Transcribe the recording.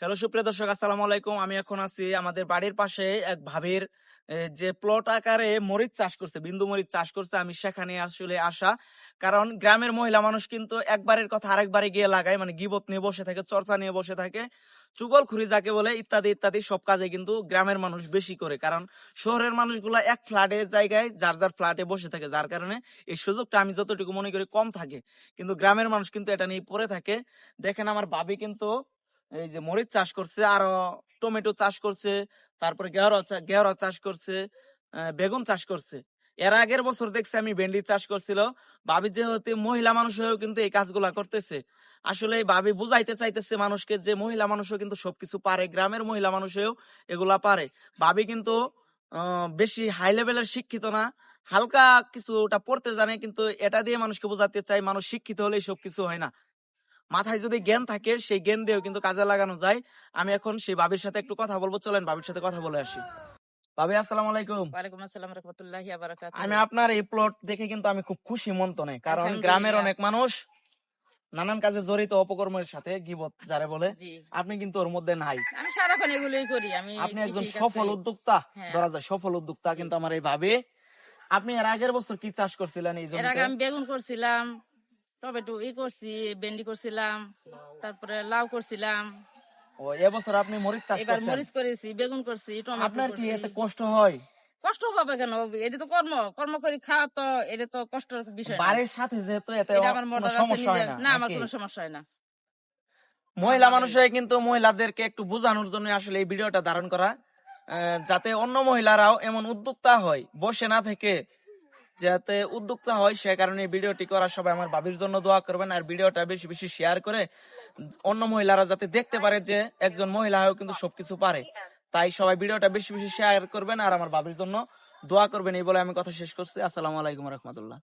Hello সুপ্রিয় দর্শক, আসসালামু আলাইকুম। আমি এখন আছি আমাদের বাড়ির পাশে এক ভাবির যে প্লট আকারে মরিচ চাষ করছে, বিন্দু মরিচ চাষ করছে। আমি সেখানে আসলে আসা, কারণ গ্রামের মহিলা মানুষ কিন্তু একবারের কথা আরেকবারে গিয়ে লাগায়, মানে গিবত নিয়ে বসে থাকে, চর্চা নিয়ে বসে থাকে, চুগলখুরি যাকে বলে, ইত্যাদি ইত্যাদি সব কাজে কিন্তু গ্রামের মানুষ বেশি করে। কারণ শহরের মানুষগুলা এক ফ্ল্যাটের জায়গায় যার যার ফ্ল্যাটে বসে থাকে, যার কারণে এই সুযোগটা আমি যতটুকু মনে করি কম থাকে। কিন্তু গ্রামের মানুষ কিন্তু এটা নিয়ে পড়ে থাকে। দেখেন আমার ভাবি কিন্তু এই যে মরিচ চাষ করছে, আরো টমেটো চাষ করছে, তারপরে গেওড়া চাষ করছে, বেগুন চাষ করছে। এর আগের বছর দেখছি আমি ভেন্ডি চাষ করছিল। ভাবি যেহেতু মহিলা মানুষ হয়েও কিন্তু এই কাজগুলা করতেছে। আসলে ভাবি বুঝাইতে চাইতেছে মানুষকে যে মহিলা মানুষও কিন্তু সবকিছু পারে, গ্রামের মহিলা মানুষেও এগুলা পারে। ভাবি কিন্তু বেশি হাই লেভেলের শিক্ষিত না, হালকা কিছুটা পড়তে জানে, কিন্তু এটা দিয়ে মানুষকে বোঝাতে চাই মানুষ শিক্ষিত হলেই সবকিছু হয় না। মাথায় যদি জ্ঞান থাকে সেই জ্ঞান দিয়েও কিন্তু কাজে লাগানো যায়। আমি এখন সেই ভাবির সাথে একটু কথা বলবো, চলেন ভাবির সাথে কথা বলে আসি। ভাবি আসসালামু আলাইকুম। ওয়ালাইকুম আসসালাম রাহমাতুল্লাহি ওয়া বারাকাতুহু। আমি আপনার এই প্লট দেখে কিন্তু আমি খুব খুশি মন্তনে, কারণ গ্রামের আলহামদুলিল্লাহ। অনেক মানুষ নানান কাজে জড়িত, অপকর্মের সাথে গীবত যারে বলে, জি, আপনি কিন্তু ওর মধ্যে নাই। আমি সারাক্ষণ এগুলোই করি। আমি আপনি একজন কৃষি কাজ সফল করি। উদ্যোক্তা, হ্যাঁ, ধরা যায় সফল উদ্যোক্তা জি। কিন্তু আমার এই ভাবি। আপনি এর আগের বছর কি চাষ করছিলেন এই এর আগে জমিতে? আমি বেগুন করছিলাম, টমেটো করছি, ভেন্ডি করছিলাম, তারপরে লাউ করছিলাম। ও, এবছর আপনি মরিচ চাষ এবার করছেন। মরিচ করেছি, বেগুন করছি, টমেটো আপনার কি করছি। এতে কষ্ট হয়? কষ্ট হবে কেন? এটা তো কর্ম, কর্ম করে খাওয়া, তো এটা তো কষ্টের বিষয় না। বাড়ির সাথে যেহেতু এতে এটা আমার কোনো মর্ডার আছে সমস্যা হয় নিজের, না না আমার নাকি? কোনো সমস্যা হয় না। মহিলা মানুষ হয়ে কিন্তু মহিলাদেরকে একটু বোঝানোর জন্য আসলে এই ভিডিওটা ধারণ করা, যাতে অন্য মহিলারাও এমন উদ্যোক্তা হয়, বসে না থেকে যাতে উদ্যোক্তা হয়, সে কারণে এই ভিডিওটি করা। সবাই আমার ভাবির জন্য দোয়া করবেন, আর ভিডিওটা বেশি বেশি শেয়ার করে অন্য মহিলারা যাতে দেখতে পারে যে একজন মহিলা হয়েও কিন্তু সবকিছু পারে। তাই সবাই ভিডিওটা বেশি বেশি শেয়ার করবেন আর আমার ভাবির জন্য দোয়া করবেন। এই বলে আমি কথা শেষ করছি। আসসালামু আলাইকুম রহমতুল্লাহ।